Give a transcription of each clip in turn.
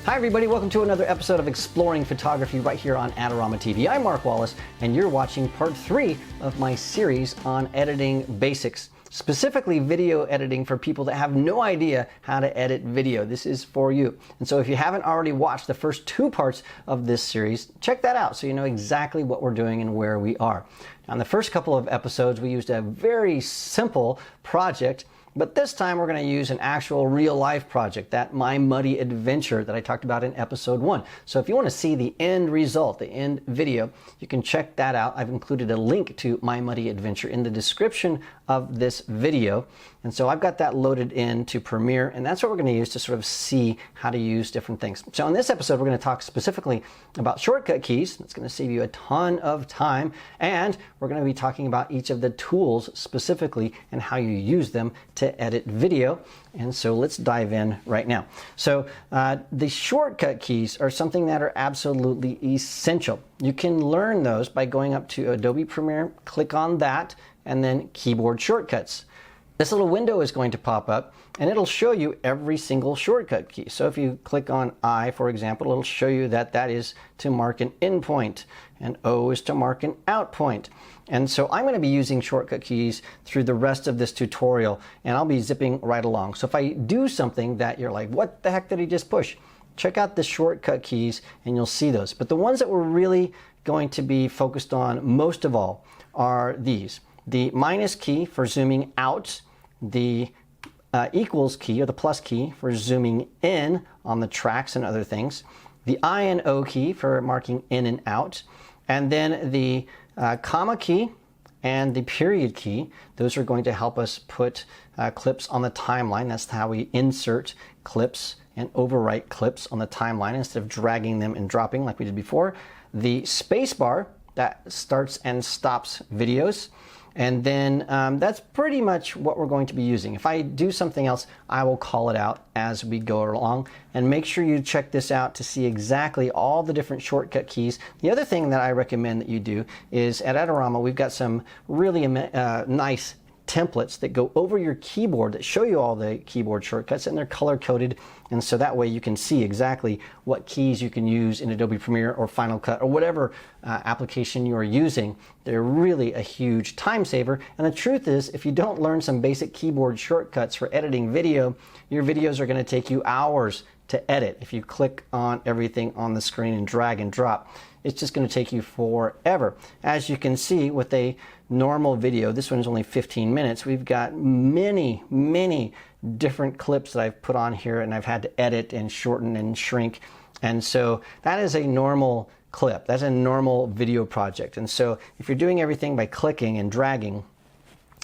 Hi everybody, welcome to another episode of Exploring Photography right here on Adorama TV. I'm Mark Wallace and you're watching part 3 of my series on editing basics. Specifically video editing for people that have no idea how to edit video. This is for you. And so if you haven't already watched the first 2 parts of this series, check that out so you know exactly what we're doing and where we are. Now, in the first couple of episodes, we used a very simple project, but this time we're going to use an actual real-life project, that My Muddy Adventure that I talked about in episode 1. So if you want to see the end result, the end video, you can check that out. I've included a link to My Muddy Adventure in the description of this video. And so I've got that loaded into Premiere, and that's what we're going to use to sort of see how to use different things. So in this episode, we're going to talk specifically about shortcut keys. That's going to save you a ton of time, and we're going to be talking about each of the tools specifically and how you use them to edit video. And so let's dive in right now. So the shortcut keys are something that are absolutely essential. You can learn those by going up to Adobe Premiere, click on that, and then keyboard shortcuts. This little window is going to pop up and it'll show you every single shortcut key. So if you click on I, for example, it'll show you that that is to mark an in point and O is to mark an out point. And so I'm going to be using shortcut keys through the rest of this tutorial and I'll be zipping right along. So if I do something that you're like, what the heck did he just push? Check out the shortcut keys and you'll see those. But the ones that we're really going to be focused on most of all are these. The minus key for zooming out, the equals key or the plus key for zooming in on the tracks and other things, the I and O key for marking in and out, and then the comma key and the period key. Those are going to help us put clips on the timeline. That's how we insert clips and overwrite clips on the timeline instead of dragging them and dropping like we did before. The space bar that starts and stops videos. And then that's pretty much what we're going to be using. If I do something else, I will call it out as we go along. And make sure you check this out to see exactly all the different shortcut keys. The other thing that I recommend that you do is at Adorama, we've got some really nice templates that go over your keyboard that show you all the keyboard shortcuts, and they're color coded, and so that way you can see exactly what keys you can use in Adobe Premiere or Final Cut or whatever application you are using. They're really a huge time saver, and the truth is, if you don't learn some basic keyboard shortcuts for editing video, your videos are going to take you hours to edit. If you click on everything on the screen and drag and drop, it's just going to take you forever. As you can see with a normal video, this one is only 15 minutes. We've got many different clips that I've put on here and I've had to edit and shorten and shrink. And so that is a normal clip. That's a normal video project. And so if you're doing everything by clicking and dragging,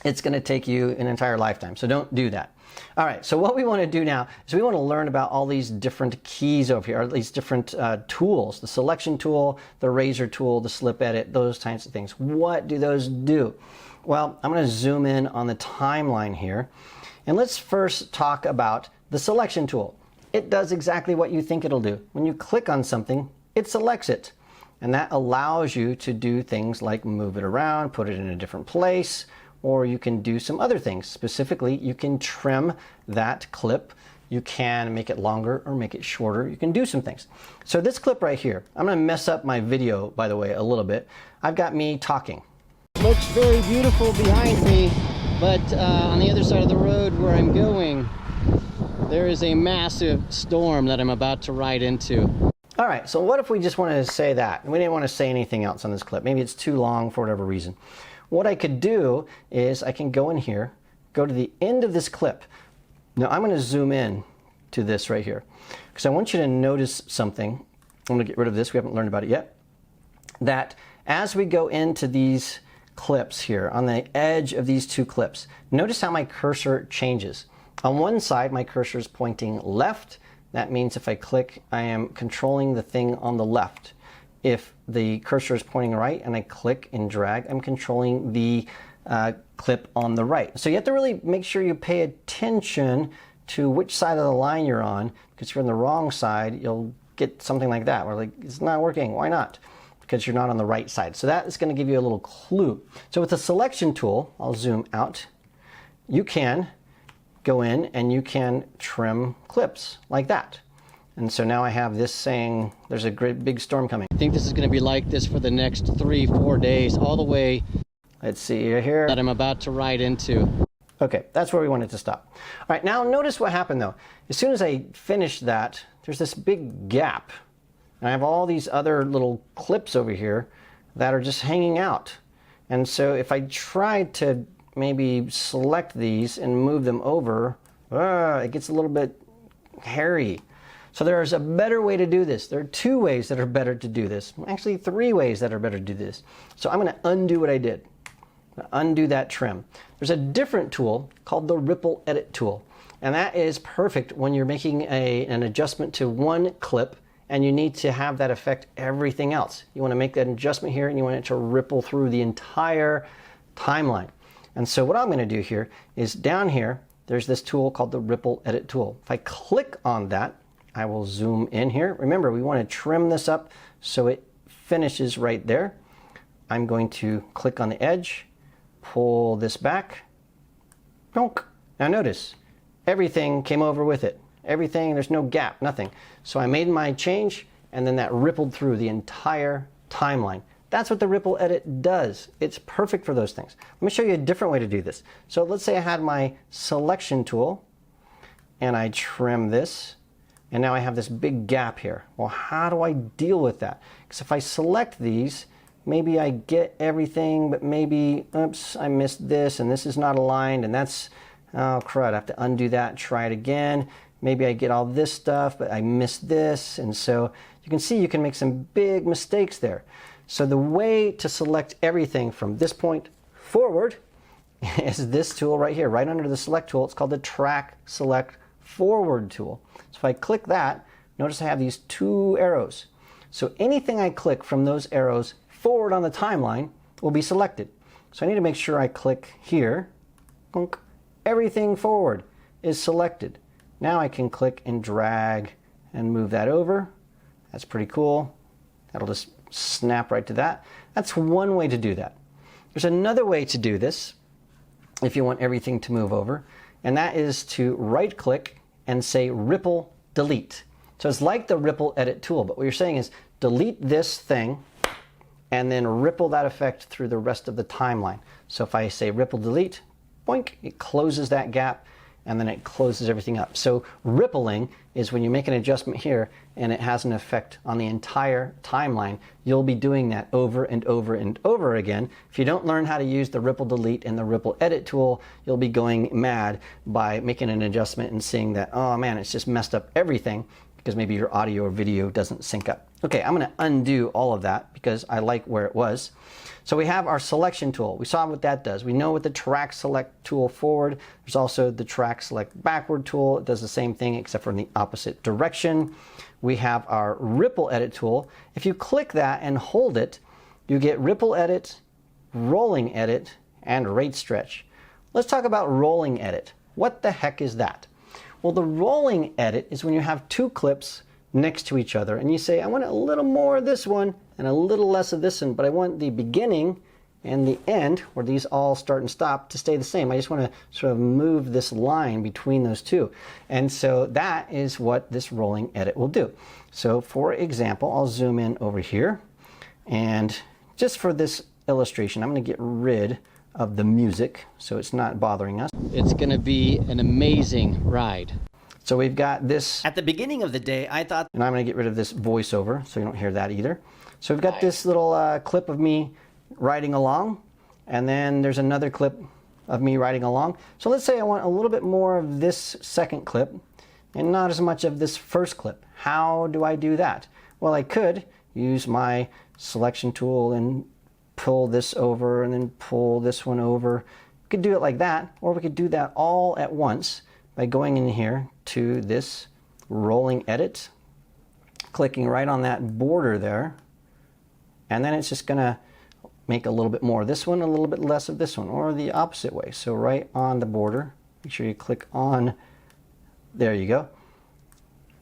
it's going to take you an entire lifetime. So don't do that. All right, so what we want to do now is we want to learn about all these different keys over here, or these different tools, the selection tool, the razor tool, the slip edit, those types of things. What do those do? Well, I'm going to zoom in on the timeline here. And let's first talk about the selection tool. It does exactly what you think it'll do. When you click on something, it selects it. And that allows you to do things like move it around, put it in a different place, or you can do some other things. Specifically, you can trim that clip. You can make it longer or make it shorter. You can do some things. So this clip right here, I'm gonna mess up my video, by the way, a little bit. I've got me talking. Looks very beautiful behind me, but on the other side of the road where I'm going, there is a massive storm that I'm about to ride into. All right, so what if we just wanted to say that? We didn't want to say anything else on this clip. Maybe it's too long for whatever reason. What I could do is I can go in here, go to the end of this clip. Now I'm going to zoom in to this right here because I want you to notice something. I'm going to get rid of this. We haven't learned about it yet. That as we go into these clips here, on the edge of these 2 clips, notice how my cursor changes. On one side, my cursor is pointing left. That means if I click, I am controlling the thing on the left. If the cursor is pointing right and I click and drag, I'm controlling the clip on the right. So you have to really make sure you pay attention to which side of the line you're on, because if you're on the wrong side, you'll get something like that, where like, it's not working. Why not? Because you're not on the right side. So that is going to give you a little clue. So with the selection tool, I'll zoom out. You can go in and you can trim clips like that. And so now I have this saying there's a great big storm coming. I think this is going to be like this for the next 3-4 days, all the way, let's see here, that I'm about to ride into. Okay, that's where we wanted to stop. All right, now notice what happened though. As soon as I finished that, there's this big gap. And I have all these other little clips over here that are just hanging out. And so if I tried to maybe select these and move them over, it gets a little bit hairy. So there's a better way to do this. There are 2 ways that are better to do this. Actually, 3 ways that are better to do this. So I'm going to undo what I did. Undo that trim. There's a different tool called the Ripple Edit tool. And that is perfect when you're making an adjustment to one clip and you need to have that affect everything else. You want to make that adjustment here and you want it to ripple through the entire timeline. And so what I'm going to do here is down here, there's this tool called the Ripple Edit tool. If I click on that, I will zoom in here. Remember, we want to trim this up so it finishes right there. I'm going to click on the edge, pull this back. Donk. Now notice, everything came over with it. Everything, there's no gap, nothing. So I made my change and then that rippled through the entire timeline. That's what the Ripple Edit does. It's perfect for those things. Let me show you a different way to do this. So let's say I had my selection tool and I trim this. And now I have this big gap here. Well, how do I deal with that? Because if I select these, maybe I get everything, but maybe, oops, I missed this, and this is not aligned, and that's, oh crud, I have to undo that, try it again. Maybe I get all this stuff, but I missed this, and so you can see you can make some big mistakes there. So the way to select everything from this point forward is this tool right here, right under the Select tool. It's called the Track Select Forward tool. So if I click that, notice I have these 2 arrows. So anything I click from those arrows forward on the timeline will be selected. So I need to make sure I click here. Everything forward is selected. Now I can click and drag and move that over. That's pretty cool. That'll just snap right to that. That's one way to do that. There's another way to do this if you want everything to move over, and that is to right click and say Ripple Delete. So it's like the Ripple Edit tool, but what you're saying is delete this thing and then ripple that effect through the rest of the timeline. So if I say Ripple Delete, boink, it closes that gap and then it closes everything up. So rippling is when you make an adjustment here and it has an effect on the entire timeline. You'll be doing that over and over and over again. If you don't learn how to use the Ripple Delete and the Ripple Edit tool, you'll be going mad by making an adjustment and seeing that, oh man, it's just messed up everything because maybe your audio or video doesn't sync up. Okay, I'm going to undo all of that because I like where it was. So we have our selection tool. We saw what that does. We know what the Track Select tool forward. There's also the Track Select backward tool. It does the same thing except for in the opposite direction. We have our Ripple Edit tool. If you click that and hold it, you get Ripple Edit, Rolling Edit, and Rate Stretch. Let's talk about Rolling Edit. What the heck is that? Well, the Rolling Edit is when you have 2 clips next to each other and you say, I want a little more of this one and a little less of this one, but I want the beginning and the end, where these all start and stop, to stay the same. I just want to sort of move this line between those 2. And so that is what this Rolling Edit will do. So for example, I'll zoom in over here, and just for this illustration, I'm going to get rid of the music so it's not bothering us. It's going to be an amazing ride. So we've got this. At the beginning of the day, I thought, and I'm going to get rid of this voiceover so you don't hear that either. So we've got this little clip of me riding along, and then there's another clip of me riding along. So let's say I want a little bit more of this second clip and not as much of this first clip. How do I do that? Well, I could use my selection tool and pull this over and then pull this one over. We could do it like that, or we could do that all at once by going in here to this Rolling Edit, clicking right on that border there, and then it's just going to make a little bit more of this one, a little bit less of this one, or the opposite way. So right on the border, make sure you click on, there you go.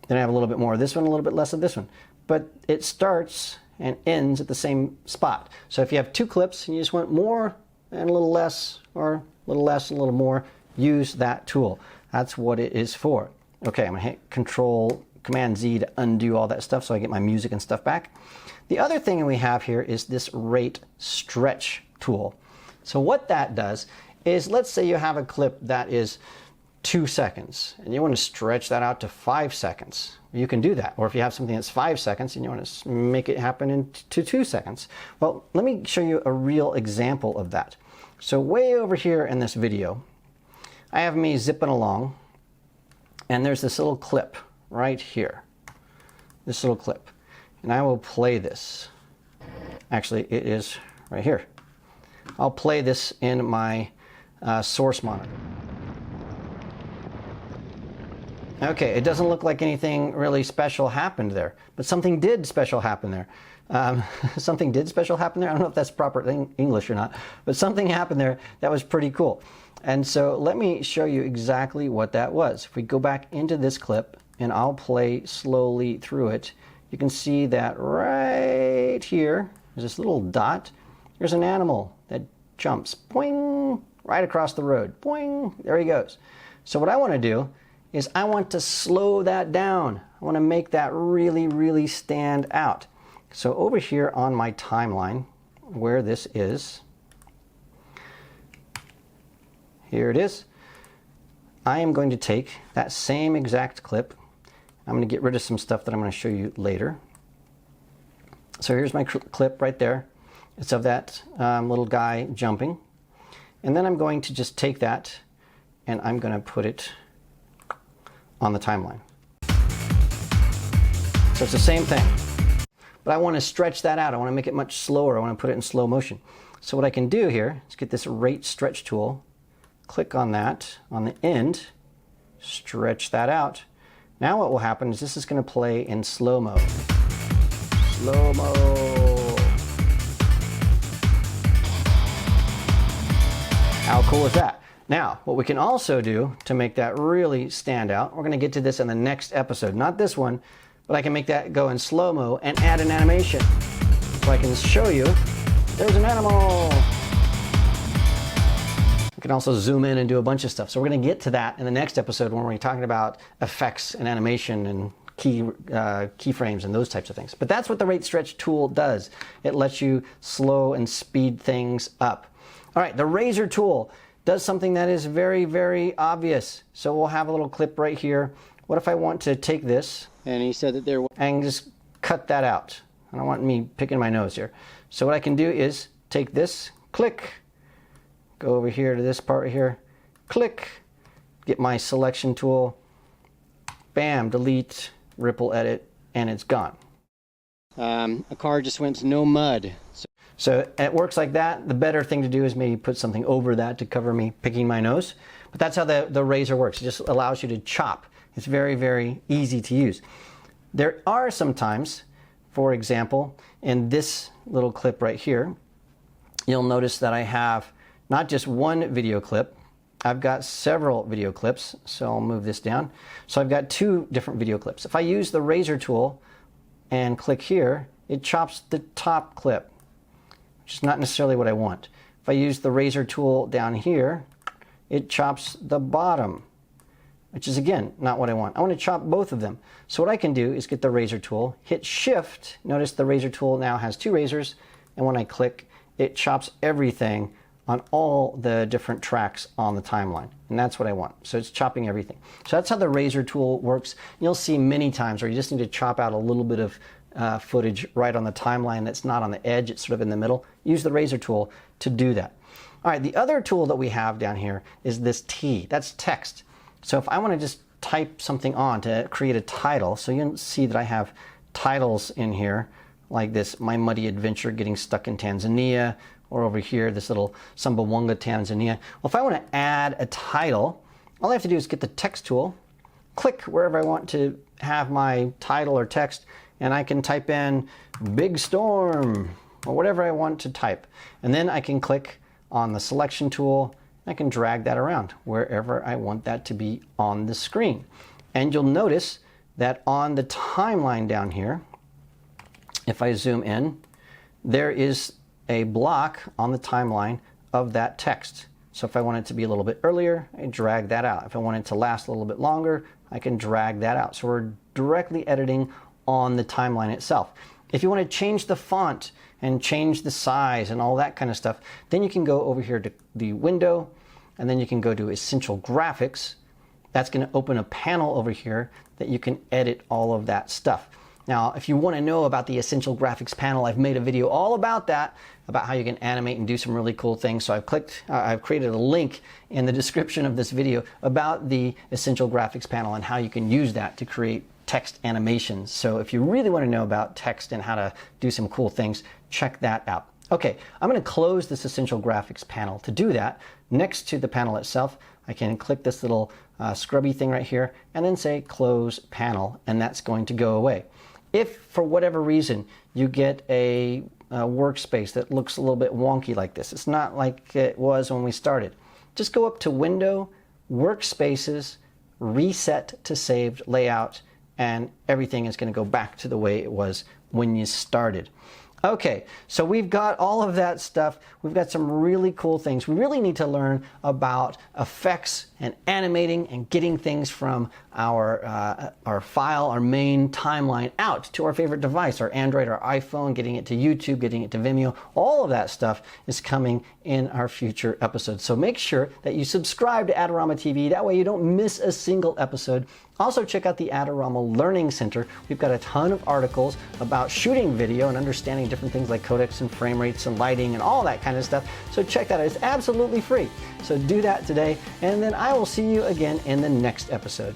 Then I have a little bit more of this one, a little bit less of this one. But it starts and ends at the same spot. So if you have 2 clips and you just want more and a little less, or a little less and a little more, use that tool. That's what it is for. Okay, I'm going to hit Control Command Z to undo all that stuff so I get my music and stuff back. The other thing we have here is this rate stretch tool. So what that does is, let's say you have a clip that is 2 seconds and you want to stretch that out to 5 seconds. You can do that. Or if you have something that's 5 seconds and you want to make it happen into 2 seconds. Well, let me show you a real example of that. So way over here in this video, I have me zipping along, and there's this little clip right here. This little clip. And I will play this. Actually, it is right here. I'll play this in my source monitor. Okay, it doesn't look like anything really special happened there, but something did special happen there. Something did special happen there. I don't know if that's proper English or not, but something happened there that was pretty cool. And so let me show you exactly what that was. If we go back into this clip and I'll play slowly through it, you can see that right here, there's this little dot. There's an animal that jumps, boing, right across the road. Boing, there he goes. So what I want to do is I want to slow that down. I want to make that really, really stand out. So over here on my timeline, where this is, here it is. I am going to take that same exact clip. I'm going to get rid of some stuff that I'm going to show you later. So here's my clip right there. It's of that little guy jumping. And then I'm going to just take that and I'm going to put it on the timeline. So it's the same thing. But I want to stretch that out. I want to make it much slower. I want to put it in slow motion. So what I can do here is get this rate stretch tool, click on that on the end, stretch that out. Now what will happen is this is going to play in slow-mo. Slow-mo. How cool is that? Now, what we can also do to make that really stand out, we're going to get to this in the next episode, not this one, but I can make that go in slow-mo and add an animation. So I can show you, there's an animal. We can also zoom in and do a bunch of stuff. So we're going to get to that in the next episode when we're talking about effects and animation and keyframes and those types of things. But that's what the rate stretch tool does. It lets you slow and speed things up. All right, the razor tool does something that is very, very obvious. So we'll have a little clip right here. What if I want to take this, and he said that there, and just cut that out. I don't want me picking my nose here. So what I can do is take this, click, go over here to this part right here, click, get my selection tool, bam, delete, ripple edit, and it's gone. A car just went no mud. So it works like that. The better thing to do is maybe put something over that to cover me picking my nose. But that's how the razor works. It just allows you to chop. It's very, very easy to use. There are some times, for example, in this little clip right here, you'll notice that I have not just one video clip, I've got several video clips. So I'll move this down. So I've got 2 different video clips. If I use the razor tool and click here, it chops the top clip, which is not necessarily what I want. If I use the razor tool down here, it chops the bottom, which is again not what I want. I want to chop both of them. So what I can do is get the razor tool, hit shift. Notice the razor tool now has 2 razors, and when I click, it chops everything on all the different tracks on the timeline. And that's what I want. So it's chopping everything. So that's how the razor tool works. You'll see many times where you just need to chop out a little bit of footage right on the timeline that's not on the edge, it's sort of in the middle. Use the razor tool to do that. All right, the other tool that we have down here is this T. That's text. So if I want to just type something on to create a title, so you'll see that I have titles in here, like this, My Muddy Adventure Getting Stuck in Tanzania, or over here, this little Sumbawanga, Tanzania. Well, if I want to add a title, all I have to do is get the text tool, click wherever I want to have my title or text, and I can type in Big Storm, or whatever I want to type. And then I can click on the selection tool, I can drag that around wherever I want that to be on the screen. And you'll notice that on the timeline down here, if I zoom in, there is a block on the timeline of that text. So if I want it to be a little bit earlier, I drag that out. If I want it to last a little bit longer, I can drag that out. So we're directly editing on the timeline itself. If you want to change the font and change the size and all that kind of stuff, then you can go over here to the window, and then you can go to Essential Graphics. That's going to open a panel over here that you can edit all of that stuff. Now, if you want to know about the Essential Graphics panel, I've made a video all about that, about how you can animate and do some really cool things. So I've created a link in the description of this video about the Essential Graphics panel and how you can use that to create text animations. So if you really want to know about text and how to do some cool things, check that out. Okay, I'm going to close this Essential Graphics panel. To do that, next to the panel itself, I can click this little scrubby thing right here and then say Close Panel, and that's going to go away. If for whatever reason you get a workspace that looks a little bit wonky like this, it's not like it was when we started, just go up to Window, Workspaces, Reset to Saved Layout, and everything is going to go back to the way it was when you started. Okay, so we've got all of that stuff. We've got some really cool things. We really need to learn about effects and animating and getting things from our file, our main timeline out to our favorite device, our Android, our iPhone, getting it to YouTube, getting it to Vimeo. All of that stuff is coming in our future episodes. So make sure that you subscribe to Adorama TV. That way you don't miss a single episode. Also check out the Adorama Learning Center. We've got a ton of articles about shooting video and understanding different things like codecs and frame rates and lighting and all that kind of stuff. So check that out. It's absolutely free. So do that today, and then I will see you again in the next episode.